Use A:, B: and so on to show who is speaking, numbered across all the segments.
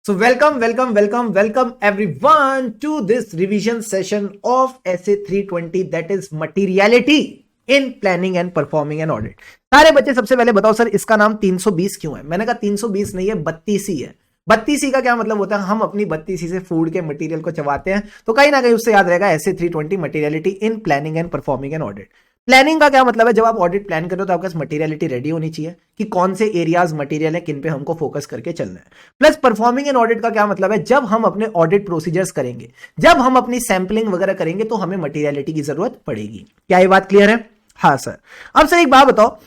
A: So welcome everyone to this revision session of essay 320 that is materiality in planning and performing an audit। सारे बच्चे सबसे पहले बताओ sir इसका नाम 320 क्यों है? मैंने कहा 320 नहीं है 32 है। 32 का क्या मतलब होता है? हम अपनी 32 से फूड के मटेरियल को चबाते हैं, तो कहीं ना कहीं उससे याद रहेगा essay 320 materiality in planning and performing an audit. Planning का क्या मतलब है? जब आप ऑडिट प्लान कर रहे हो तो आपके पास मटेरियलिटी रेडी होनी चाहिए कि कौन से एरियाज मटेरियल है, किन पे हमको फोकस करके चलना है। प्लस परफॉर्मिंग एन ऑडिट का क्या मतलब है? जब हम अपने ऑडिट प्रोसीजर्स करेंगे, जब हम अपनी सैंपलिंग वगैरह करेंगे तो हमें मटेरियलिटी की जरूरत पड़ेगी। क्या ये बात क्लियर है? हाँ सर। अब सर एक बात बताओ,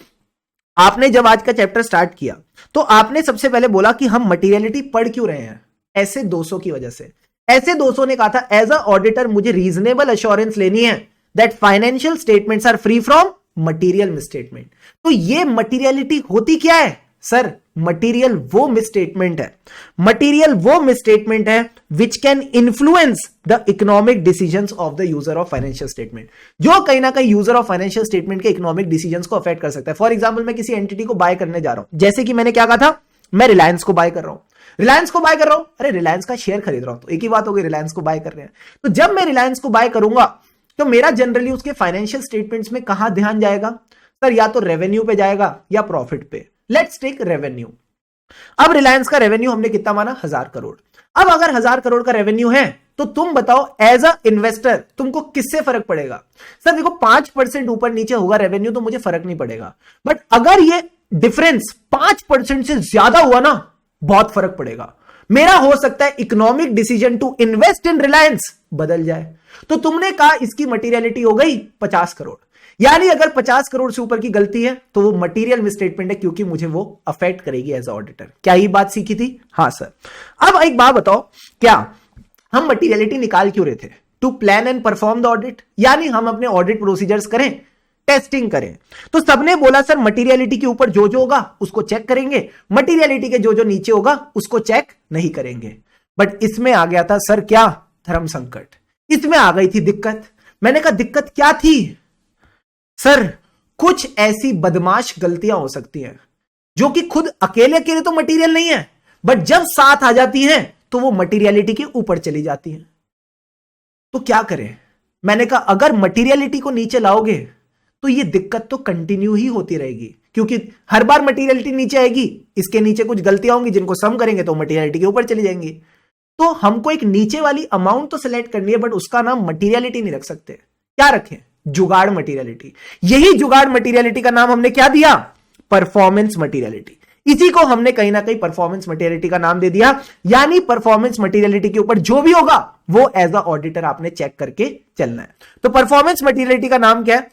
A: आपने जब आज का चैप्टर स्टार्ट किया तो आपने सबसे पहले बोला कि हम मटेरियलिटी पढ़ क्यों रहे हैं? ऐसे 200 की वजह से। ऐसे 200 ने कहा था एज अ ऑडिटर मुझे रीजनेबल एश्योरेंस लेनी है that financial statements are free from material misstatement. तो ये मटीरियलिटी होती क्या है सर? मटीरियल वो मिसस्टेटमेंट है, मटीरियल वो मिसस्टेटमेंट है which can influence the economic decisions of the user of financial statement, जो कहीं ना कहीं यूजर ऑफ फाइनेंशियल स्टेटमेंट के इकोनॉमिक डिसीजंस को अफेक्ट कर सकता है। फॉर एग्जांपल मैं किसी एंटिटी को बाय करने जा रहा हूं, जैसे कि मैंने क्या कहा था, मैं रिलायंस को बाय कर रहा हूं। रिलायंस को बाय कर रहा हूं, अरे रिलायंस का शेयर खरीद रहा हूं, तो एक ही बात हो गई, रिलायंस को बाय कर रहे हैं। तो जब मैं रिलायंस को बाय करूंगा तो मेरा जनरली उसके फाइनेंशियल स्टेटमेंट्स में कहां ध्यान जाएगा सर? या तो रेवेन्यू पे जाएगा या प्रॉफिट पे। Let's take revenue. अब रिलायंस का रेवेन्यू हमने कितना माना? 1000 करोड़। अब अगर 1000 करोड़ का रेवेन्यू है तो तुम बताओ एज अ इन्वेस्टर तुमको किससे फर्क पड़ेगा? सर देखो 5% ऊपर नीचे होगा रेवेन्यू तो मुझे फर्क नहीं पड़ेगा, बट अगर ये डिफरेंस 5% से ज्यादा हुआ ना, बहुत फर्क पड़ेगा। मेरा हो सकता है economic decision to invest in Reliance बदल जाए। तो तुमने कहा इसकी मटेरियलिटी हो गई 50 करोड़, यानी अगर 50 करोड़ से ऊपर की गलती है तो वो मटेरियल मिसस्टेटमेंट है, क्योंकि मुझे वो अफेक्ट करेगी एज ऑडिटर। क्या ये बात सीखी थी? हाँ सर। अब एक बात बताओ, क्या हम मटेरियलिटी निकाल क्यों रहे थे? To plan and perform the audit, यानी हम अपने ऑडिट प्रोसीजर्स करें, टेस्टिंग करें। तो सबने बोला सर मटेरियलिटी के ऊपर जो जो होगा उसको चेक करेंगे, मटेरियलिटी के जो जो नीचे होगा उसको चेक नहीं करेंगे। बट इसमें आ गया था सर क्या? धर्म संकट। इसमें आ गई थी दिक्कत। मैंने कहा दिक्कत क्या थी सर? कुछ ऐसी बदमाश गलतियां हो सकती हैं जो कि खुद अकेले अकेले तो मटेरियल नहीं है, बट जब साथ आ जाती हैं तो वो मटेरियलिटी के ऊपर चली जाती हैं। तो क्या करें? मैंने कहा अगर मटेरियलिटी को नीचे लाओगे तो ये दिक्कत तो कंटिन्यू ही होती रहेगी, क्योंकि हर बार मटेरियलिटी नीचे आएगी, इसके नीचे कुछ गलतियां होंगी जिनको सम करेंगे तो मटेरियलिटी के ऊपर चली जाएंगी। तो हमको एक नीचे वाली अमाउंट तो सिलेक्ट करनी है, बट उसका नाम मटेरियलिटी नहीं रख सकते। क्या रखें? जुगाड़ मटेरियलिटी। यही जुगाड़ मटेरियलिटी का नाम हमने क्या दिया? Performance materiality. इसी को हमने कहीं ना कहीं परफॉर्मेंस मटेरियलिटी का नाम दे दिया, यानी परफॉर्मेंस मटेरियलिटी के ऊपर जो भी होगा वो एज अ ऑडिटर आपने चेक करके चलना है। तो परफॉर्मेंस मटेरियलिटी का नाम क्या है?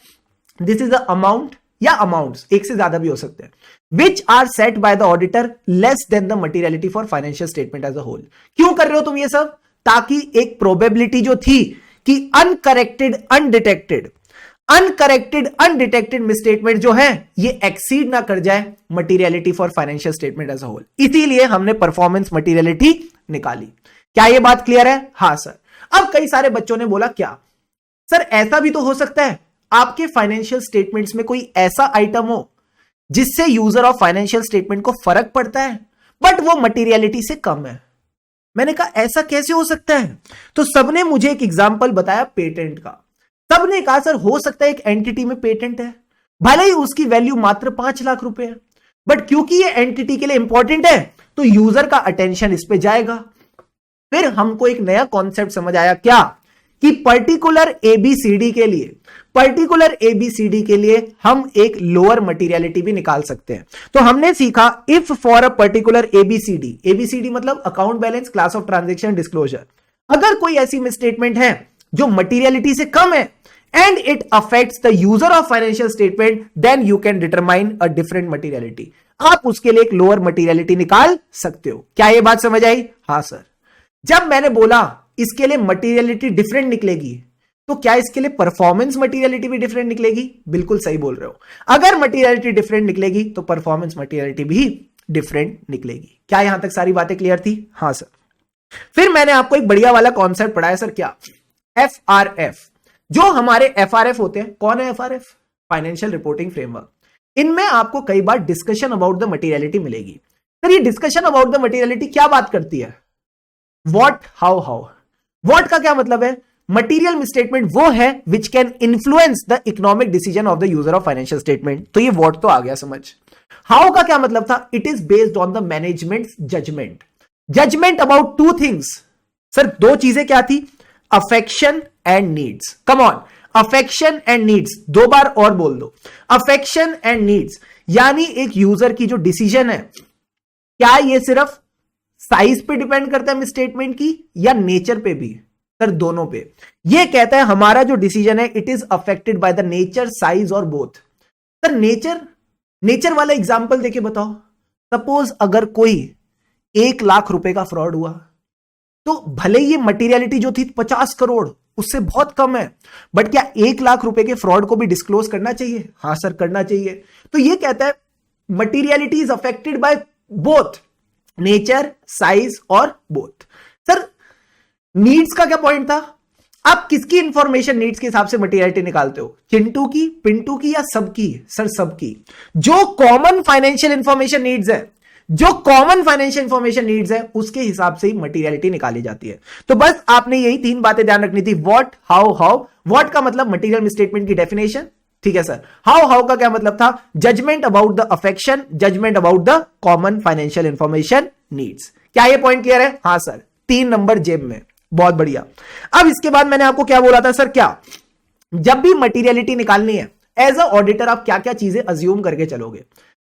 A: दिस इज द अमाउंट या अमाउंट्स, एक से ज्यादा भी हो सकते हैं, which are set by the auditor less than the materiality for financial statement as a whole. क्यों कर रहे हो तुम ये सब? ताकि एक प्रोबेबिलिटी जो थी कि अनकरेक्टेड मिसस्टेटमेंट जो है ये एक्सीड ना कर जाए materiality for financial statement as a whole, इसीलिए हमने परफॉर्मेंस मटेरियलिटी निकाली। क्या ये बात क्लियर है? हाँ सर। अब कई सारे बच्चों ने बोला क्या सर ऐसा भी तो हो सकता है आपके फाइनेंशियल स्टेटमेंट्स में कोई ऐसा आइटम हो जिससे यूजर ऑफ फाइनेंशियल स्टेटमेंट को फर्क पड़ता है बट वो मटेरियलिटी से कम है। मैंने कहा ऐसा कैसे हो सकता है? तो सबने मुझे एक एग्जांपल बताया पेटेंट का। सबने कहा सर हो सकता है एक एंटिटी में पेटेंट है, भले ही उसकी वैल्यू मात्र 5 लाख रुपए है, बट क्योंकि ये एंटिटी के लिए इंपॉर्टेंट है तो यूजर का अटेंशन इस पे जाएगा। फिर हमको एक नया कॉन्सेप्ट समझ आया, क्या? कि पर्टिकुलर एबीसीडी के लिए हम एक लोअर मटेरियलिटी भी निकाल सकते हैं। तो हमने सीखा if for a particular ABCD मतलब account balance, class of transaction, disclosure, अगर कोई ऐसी मिसस्टेटमेंट है जो मटेरियलिटी से कम है and it affects the user of financial statement, then you can determine a different materiality. आप उसके लिए एक लोअर मटेरियलिटी निकाल सकते हो। क्या यह बात समझ आई? हाँ सर। जब मैंने बोला इसके लिए मटेरियलिटी डिफरेंट निकलेगी तो क्या इसके लिए परफॉर्मेंस मटेरियलिटी भी डिफरेंट निकलेगी? बिल्कुल सही बोल रहे हो। अगर मटेरियलिटी डिफरेंट निकलेगी तो परफॉर्मेंस मटेरियलिटी भी डिफरेंट निकलेगी। क्या यहां तक सारी बातें क्लियर थी? हाँ सर। फिर मैंने आपको एक बढ़िया वाला कॉन्सेप्ट पढ़ाया सर, क्या? एफआरएफ। जो हमारे एफआरएफ होते हैं, कौन है एफआरएफ? Financial reporting framework. इनमें आपको कई बार डिस्कशन अबाउट द मटेरियलिटी मिलेगी। सर ये डिस्कशन अबाउट द मटेरियलिटी क्या बात करती है? What, how, how. व्हाट का क्या मतलब है? मटीरियल मिसस्टेटमेंट वो है which can influence the economic decision of the user of financial statement. तो ये व्हाट तो आ गया समझ। हाउ का क्या मतलब था? It is based on the management judgement, judgement about two things. Sir दो चीजें क्या थी? Affection and needs. Come on, affection and needs, दो बार और बोल दो, अफेक्शन एंड नीड्स। यानी एक यूजर की जो डिसीजन है, क्या ये सिर्फ साइज पे डिपेंड करता है स्टेटमेंट की, या नेचर पे भी? सर दोनों पे। ये कहता है हमारा जो डिसीजन है it is affected by the nature, size और बोथ। सर नेचर वाला एग्जांपल देके बताओ। सपोज अगर कोई 1 लाख रुपए का फ्रॉड हुआ, तो भले ये मटीरियलिटी जो थी 50 करोड़, उससे बहुत कम है, बट क्या 1 लाख रुपए के फ्रॉड को भी डिस्क्लोज करना चाहिए? हाँ सर करना चाहिए। तो ये कहता है materiality is affected by both nature, size और बोथ। सर नीड्स का क्या पॉइंट था? आप किसकी इंफॉर्मेशन नीड्स के हिसाब से मटीरियलिटी निकालते हो? चिंटू की, पिंटू की, या सबकी? सर सबकी। जो कॉमन फाइनेंशियल इंफॉर्मेशन नीड्स है, जो कॉमन फाइनेंशियल इंफॉर्मेशन नीड्स है, उसके हिसाब से ही मटीरियलिटी निकाली जाती है। तो बस आपने यही 3 बातें ध्यान रखनी थी। What, how, how. व्हाट का मतलब मटीरियल मिसस्टेटमेंट की डेफिनेशन, ठीक है सर। हाउ का क्या मतलब था? Judgement about the affection, judgement about the common financial information needs. क्या ये पॉइंट क्लियर है? हाँ सर, 3 नंबर जेब में, बहुत बढ़िया। अब इसके बाद मैंने आपको क्या बोला था सर, क्या जब भी मटीरियलिटी निकालनी है एज अ ऑडिटर आप क्या क्या चीजें अज्यूम करके चलोगे?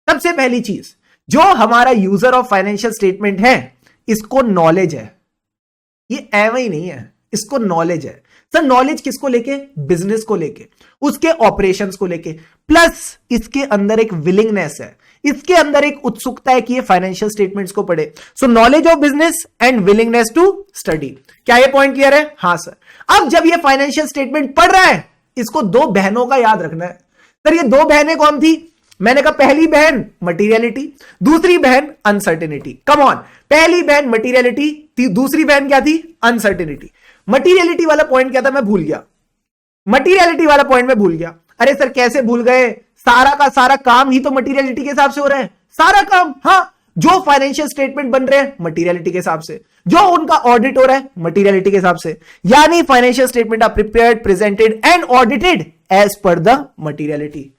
A: सबसे पहली चीज, जो हमारा यूजर ऑफ फाइनेंशियल स्टेटमेंट है इसको नॉलेज है। ये एवं ही नहीं है, इसको नॉलेज है। सर नॉलेज किसको लेके? बिजनेस को लेके, उसके ऑपरेशंस को लेके, प्लस इसके अंदर एक विलिंगनेस है, इसके अंदर एक उत्सुकता है कि ये फाइनेंशियल स्टेटमेंट्स को पढ़े। So knowledge of business and willingness to study. क्या ये पॉइंट क्लियर है? हाँ सर। अब जब ये फाइनेंशियल स्टेटमेंट पढ़ रहा है, इसको 2 बहनों का याद रखना है। सर ये 2 बहनें कौन थी? मैंने कहा पहली बहन मटीरियलिटी, दूसरी बहन अनसर्टेनिटी। कम ऑन, पहली बहन मटीरियलिटी, दूसरी बहन क्या थी? अनसर्टेनिटी। मटीरियलिटी वाला पॉइंट क्या था? मैं भूल गया। मटीरियलिटी वाला पॉइंट में भूल गया। अरे सर कैसे भूल गए? सारा का सारा काम ही तो मटीरियलिटी के हिसाब से हो रहा है। सारा काम, हाँ, जो फाइनेंशियल स्टेटमेंट बन रहे हैं मटीरियलिटी के हिसाब से, जो उनका ऑडिट हो रहा है मटीरियलिटी के हिसाब से। यानी financial statement are prepared, presented and audited as per the materiality.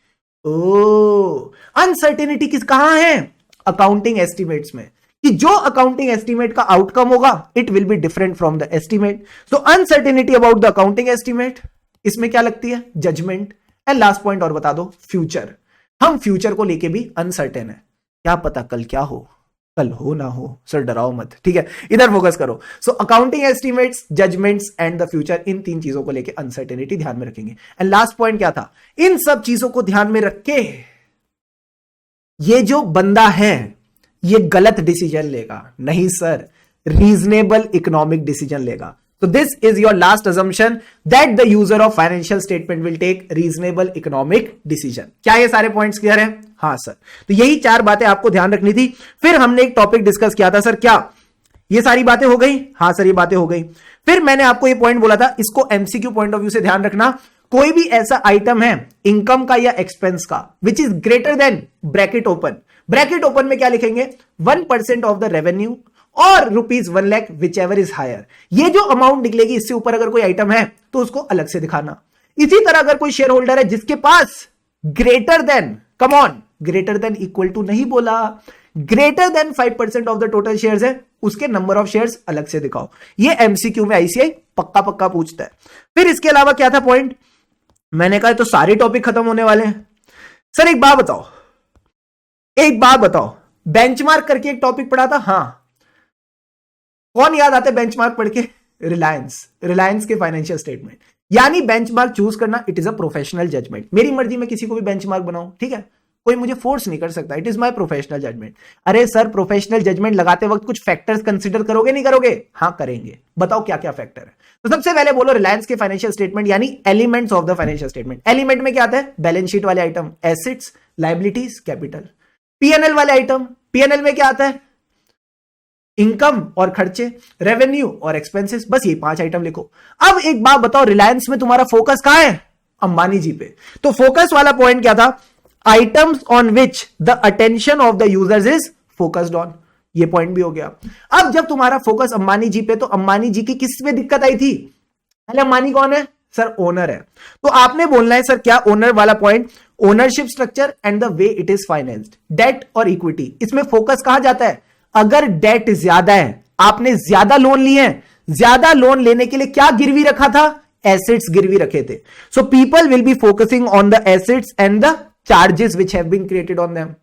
A: Oh, uncertainty किस कहां है? अकाउंटिंग एस्टिमेट्स में, कि जो अकाउंटिंग एस्टिमेट का आउटकम होगा it will be different from the estimate. So uncertainty about the accounting estimate, इसमें क्या लगती है? जजमेंट। एंड लास्ट पॉइंट और बता दो, फ्यूचर। हम फ्यूचर को लेके भी अनसर्टेन है, क्या पता कल क्या हो, कल हो ना हो। सर डराओ मत, ठीक है, इधर फोकस करो। So accounting estimates, judgements and the future, इन 3 चीजों को लेके अनसर्टेनिटी ध्यान में रखेंगे। एंड लास्ट पॉइंट क्या था? इन सब चीजों को ध्यान में रख के ये जो बंदा है ये गलत डिसीजन लेगा नहीं सर, रीजनेबल इकोनॉमिक डिसीजन लेगा। So this is your last assumption that the user of financial statement will take reasonable economic decision. क्या ये सारे पॉइंट्स क्लियर हैं? हाँ सर। तो यही 4 बातें आपको ध्यान रखनी थी। फिर हमने एक टॉपिक डिस्कस किया था सर, क्या ये सारी बातें हो गई? हाँ सर ये बातें हो गई। फिर मैंने आपको ये पॉइंट बोला था, इसको एमसीक्यू पॉइंट ऑफ व्यू से ध्यान रखना। कोई भी ऐसा आइटम है इनकम का या एक्सपेंस का which is greater than bracket open, bracket open में क्या लिखेंगे? 1% ऑफ द रेवेन्यू और ₹1 lakh whichever is higher. ये जो अमाउंट निकलेगी इससे ऊपर अगर कोई आइटम है तो उसको अलग से दिखाना। इसी तरह अगर कोई शेयर होल्डर है जिसके पास greater than, come on, greater than equal to नहीं बोला, greater than 5% of the total shares है, उसके नंबर ऑफ शेयर्स अलग से दिखाओ। ये एमसीक्यू में आईसीआई पक्का पक्का पूछता है। फिर इसके अलावा क्या था पॉइंट? मैंने कहा तो सारे टॉपिक खत्म होने वाले हैं। सर एक बात बताओ, एक बात बताओ, बेंचमार्क करके एक टॉपिक पढ़ा था, हाँ कौन याद आता है बेंचमार्क पढ़ के? रिलायंस के फाइनेंशियल स्टेटमेंट। यानी बेंचमार्क चूज करना it is a professional judgement. मेरी मर्जी में किसी को भी बेंचमार्क बनाऊं, ठीक है, कोई मुझे फोर्स नहीं कर सकता, it is my professional judgement. अरे सर प्रोफेशनल जजमेंट लगाते वक्त कुछ फैक्टर्स कंसीडर करोगे नहीं करोगे? हाँ करेंगे। बताओ क्या क्या फैक्टर है? तो सबसे पहले बोलो रिलायंस के फाइनेंशियल स्टेटमेंट यानी elements of the financial statement. Element में क्या आता है? बैलेंस शीट वाले item, assets, liabilities, capital. PNL वाले आइटम, पीएनएल में क्या आता है? इनकम और खर्चे, रेवेन्यू और एक्सपेंसेस। बस ये 5 आइटम लिखो। अब एक बात बताओ, रिलायंस में तुम्हारा फोकस कहां है? अंबानी जी पे। तो फोकस वाला पॉइंट क्या था? Items on which the attention of the users is focused on. ये पॉइंट भी हो गया। अब जब तुम्हारा फोकस अंबानी जी पे, तो अंबानी जी की किस में दिक्कत आई थी? पहले अंबानी कौन है सर? ओनर है। तो आपने बोलना है सर क्या ओनर वाला point, ownership structure and the way it is financed, debt और इक्विटी, इसमें फोकस कहां जाता है? अगर डेट ज्यादा है, आपने ज्यादा लोन लिए हैं, ज्यादा लोन लेने के लिए क्या गिरवी रखा था? एसेट्स गिरवी रखे थे। So people will be focusing on the assets and the charges which have been created on them.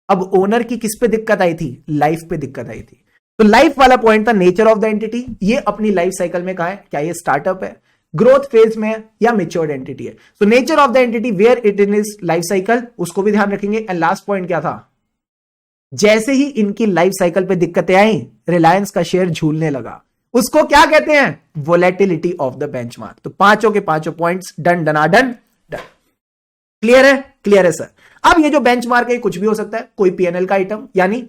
A: अब ओनर की किस पे दिक्कत आई थी? लाइफ पे दिक्कत आई थी। तो लाइफ वाला पॉइंट था नेचर ऑफ द एंटिटी, ये अपनी लाइफ साइकिल में कहा है, क्या ये स्टार्टअप है, ग्रोथ फेज में है, या मेच्योर्ड एंटिटी है? So nature of the entity, where it in is life cycle, उसको भी ध्यान रखेंगे। एंड लास्ट पॉइंट क्या था? जैसे ही इनकी लाइफ साइकिल पे दिक्कतें आई, रिलायंस का शेयर झूलने लगा, उसको क्या कहते हैं? Volatility of the benchmark. तो पांचों के पांचों पॉइंट्स डन डनाडन डन। क्लियर है? क्लियर है सर। अब ये जो बेंचमार्क है कुछ भी हो सकता है, कोई पीएनएल का आइटम, यानी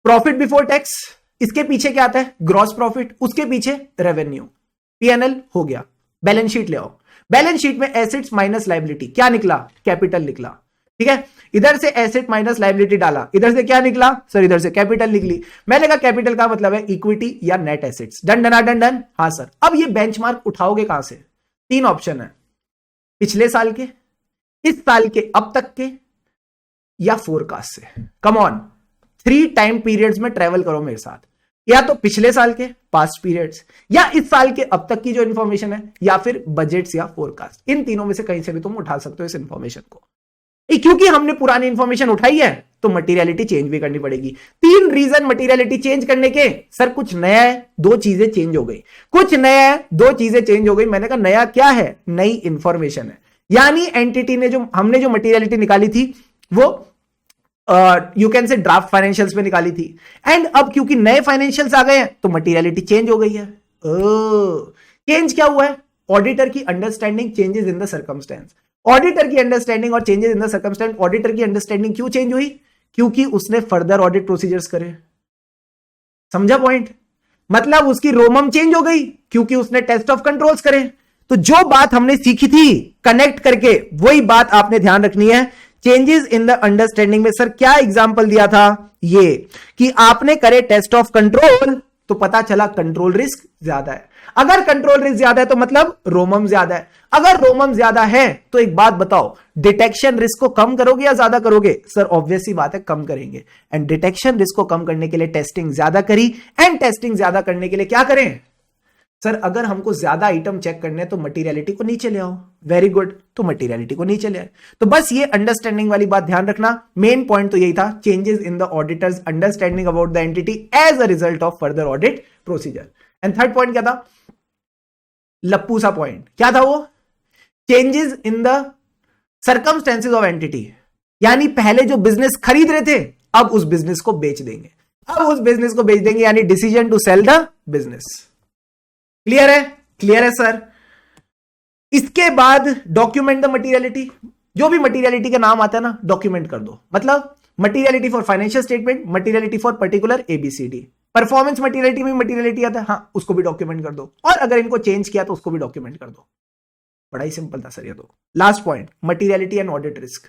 A: प्रॉफिट बिफोर टैक्स, इसके पीछे क्या आता है? ग्रॉस प्रॉफिट, उसके पीछे रेवेन्यू, पीएनएल हो गया। बैलेंस शीट ले आओ, बैलेंस शीट में एसेट्स माइनस लायबिलिटी, क्या निकला? कैपिटल निकला। ठीक है, इधर से एसेट माइनस लायबिलिटी डाला, इधर से क्या निकला सर? इधर से कैपिटल निकली। मैंने कहा कैपिटल का मतलब है इक्विटी या नेट एसेट्स। डन डना डन डन। हाँ सर। अब ये बेंचमार्क उठाओगे कहां से? तीन ऑप्शन है, पिछले साल के, इस साल के अब तक के, या फोरकास्ट से। कम ऑन, 3 टाइम पीरियड्स में ट्रेवल करो मेरे साथ, या तो पिछले साल के पास्ट पीरियड्स, या इस साल के अब तक की जो इंफॉर्मेशन है, या फिर बजट्स या फोरकास्ट। इन तीनों में से कहीं से भी तुम उठा सकते हो इस इंफॉर्मेशन को। क्योंकि हमने पुरानी इंफॉर्मेशन उठाई है तो मटीरियलिटी चेंज भी करनी पड़ेगी। 3 रीजन मटीरियलिटी चेंज करने के। सर कुछ नया है, 2 चीजें चेंज हो गई, कुछ नया है, 2 चीजें चेंज हो गई। मैंने कहा नया क्या है? नई इंफॉर्मेशन है। यानी एंटिटी ने जो हमने जो मटीरियलिटी निकाली थी वो you can say draft financials में निकाली थी, एंड अब क्योंकि नए फाइनेंशियल्स आ गए हैं तो मटीरियलिटी चेंज हो गई है। चेंज क्या हुआ है? ऑडिटर की understanding, changes in the circumstance. Auditor की अंडरस्टैंडिंग और changes in the circumstance. Auditor की अंडरस्टैंडिंग क्यों चेंज हुई? क्योंकि उसने फर्दर ऑडिट प्रोसीजर्स करे। समझा पॉइंट? मतलब उसकी रोमम चेंज हो गई क्योंकि उसने टेस्ट ऑफ कंट्रोल्स करे। तो जो बात हमने सीखी थी कनेक्ट करके, वही बात आपने ध्यान रखनी है। चेंजेस इन द अंडरस्टैंडिंग में सर क्या एग्जांपल दिया था? ये कि आपने करे टेस्ट ऑफ कंट्रोल तो पता चला कंट्रोल रिस्क ज्यादा है। अगर कंट्रोल रिस्क ज्यादा है तो मतलब रोमम ज्यादा है। अगर रोमम ज्यादा है तो एक बात बताओ, डिटेक्शन रिस्क को कम करोगे या ज्यादा करोगे? सर ऑब्वियस सी बात है कम करेंगे। एंड डिटेक्शन रिस्क को कम करने के लिए टेस्टिंग ज्यादा करी, एंड टेस्टिंग ज्यादा करने के लिए क्या करें? सर अगर हमको ज्यादा आइटम चेक करने हैं तो मटीरियलिटी को नीचे ले आओ। वेरी गुड, तो मटीरियलिटी को नीचे ले आए। तो बस ये अंडरस्टैंडिंग वाली बात ध्यान रखना। मेन पॉइंट तो यही था, changes in the auditors understanding about the entity as a result of further audit procedure. And third point क्या था? लप्पू सा पॉइंट क्या था वो? Changes in the circumstances of entity, यानी पहले जो बिजनेस खरीद रहे थे अब उस बिजनेस को बेच देंगे, अब उस बिजनेस को बेच देंगे, यानी decision to sell the business. Clear है? क्लियर है सर। इसके बाद डॉक्यूमेंट द मटीरियलिटी। जो भी मटीरियलिटी का नाम आता है ना, डॉक्यूमेंट कर दो। मतलब materiality for financial statement, materiality for particular ABCD. Performance materiality में मटीरियलिटी आता है, हाँ उसको भी डॉक्यूमेंट कर दो, और अगर इनको चेंज किया तो उसको भी डॉक्यूमेंट कर दो। बड़ा ही सिंपल था सर ये तो। Last point, materiality and audit risk.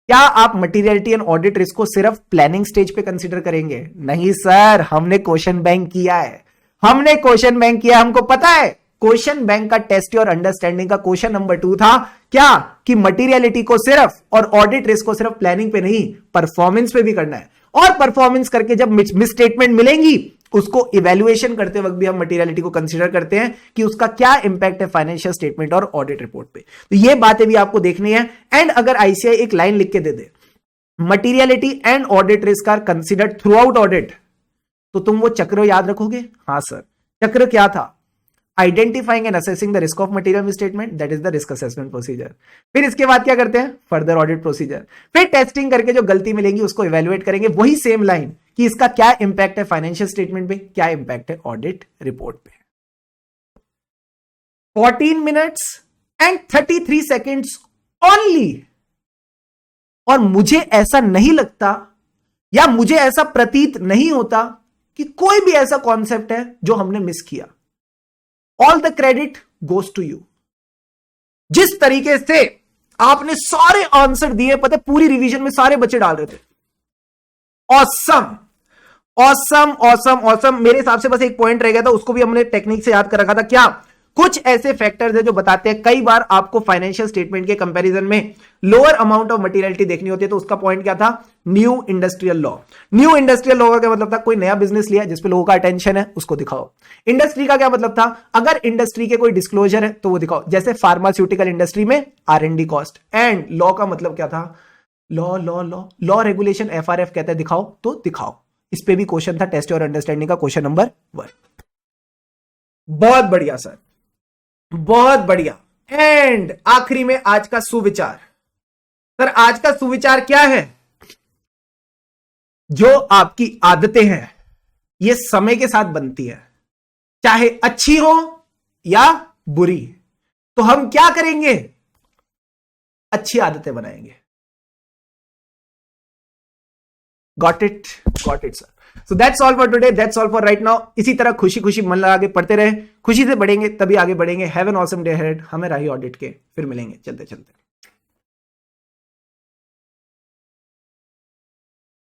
A: क्या आप मटीरियलिटी एंड ऑडिट रिस्क को सिर्फ प्लानिंग स्टेज पे कंसीडर करेंगे? नहीं सर, हमने क्वेश्चन बैंक किया है, हमने क्वेश्चन बैंक किया। हमको पता है क्वेश्चन बैंक का टेस्ट और अंडरस्टैंडिंग का क्वेश्चन नंबर 2 था क्या? कि मटीरियलिटी को सिर्फ और ऑडिट रिस्क को सिर्फ प्लानिंग पे नहीं, परफॉर्मेंस पे भी करना है। और परफॉर्मेंस करके जब मिसस्टेटमेंट मिलेंगी उसको इवैल्यूएशन करते वक्त भी हम मटीरियलिटी को कंसीडर करते हैं कि उसका क्या इंपैक्ट है फाइनेंशियल स्टेटमेंट और ऑडिट रिपोर्ट पे। तो ये बातें भी आपको देखनी है। एंड अगर आईसीआई एक लाइन लिख के दे दे, materiality and audit risk are considered throughout audit, तो तुम वो चक्र याद रखोगे? हाँ सर। चक्र क्या था? Identifying and assessing the risk of material misstatement, that is the risk assessment procedure. फिर इसके बाद क्या करते हैं? Further audit procedure. फिर टेस्टिंग करके जो गलती मिलेंगी उसको इवेल्युएट करेंगे, वही सेम लाइन कि इसका क्या इंपैक्ट है फाइनेंशियल स्टेटमेंट पे, क्या इंपैक्ट है ऑडिट रिपोर्ट पे। 14 मिनट्स एंड 33 सेकेंड्स ओनली। और मुझे ऐसा नहीं लगता या मुझे ऐसा प्रतीत नहीं होता कि कोई भी ऐसा कॉन्सेप्ट है जो हमने मिस किया। All the credit goes to you. जिस तरीके से आपने सारे आंसर दिए, पता है पूरी रिवीजन में सारे बच्चे डाल रहे थे, ऑसम। Awesome awesome awesome. मेरे हिसाब से बस एक पॉइंट रह गया था, उसको भी हमने टेक्निक से याद कर रखा था। क्या? कुछ ऐसे फैक्टर्स है जो बताते हैं कई बार आपको फाइनेंशियल स्टेटमेंट के कंपैरिजन में लोअर अमाउंट ऑफ मटेरियलिटी देखनी होती है। तो उसका पॉइंट क्या था? New industrial law. New industrial law का क्या मतलब था? कोई नया बिजनेस लिया जिसपे लोगों का अटेंशन है, उसको दिखाओ। इंडस्ट्री का क्या मतलब था? अगर इंडस्ट्री के कोई डिस्क्लोजर है तो वो दिखाओ। जैसे फार्मास्यूटिकल इंडस्ट्री में R&D कॉस्ट। एंड लॉ का मतलब क्या था? Law law law law regulation, FRF कहते हैं दिखाओ तो दिखाओ। इस पे भी क्वेश्चन था टेस्ट और अंडरस्टैंडिंग का, क्वेश्चन नंबर 1। बहुत बढ़िया सर, बहुत बढ़िया। एंड आखिरी में आज का सुविचार। सर आज का सुविचार क्या है? जो आपकी आदतें हैं ये समय के साथ बनती है, चाहे अच्छी हो या बुरी। तो हम क्या करेंगे? अच्छी आदतें बनाएंगे। Got it? Got it sir. So that's all for today, that's all for right now. इसी तरह खुशी खुशी मन लगा के पढ़ते रहे, खुशी से बढ़ेंगे तभी आगे बढ़ेंगे। Have an awesome day ahead. हमें राही ऑडिट के फिर मिलेंगे चलते चलते।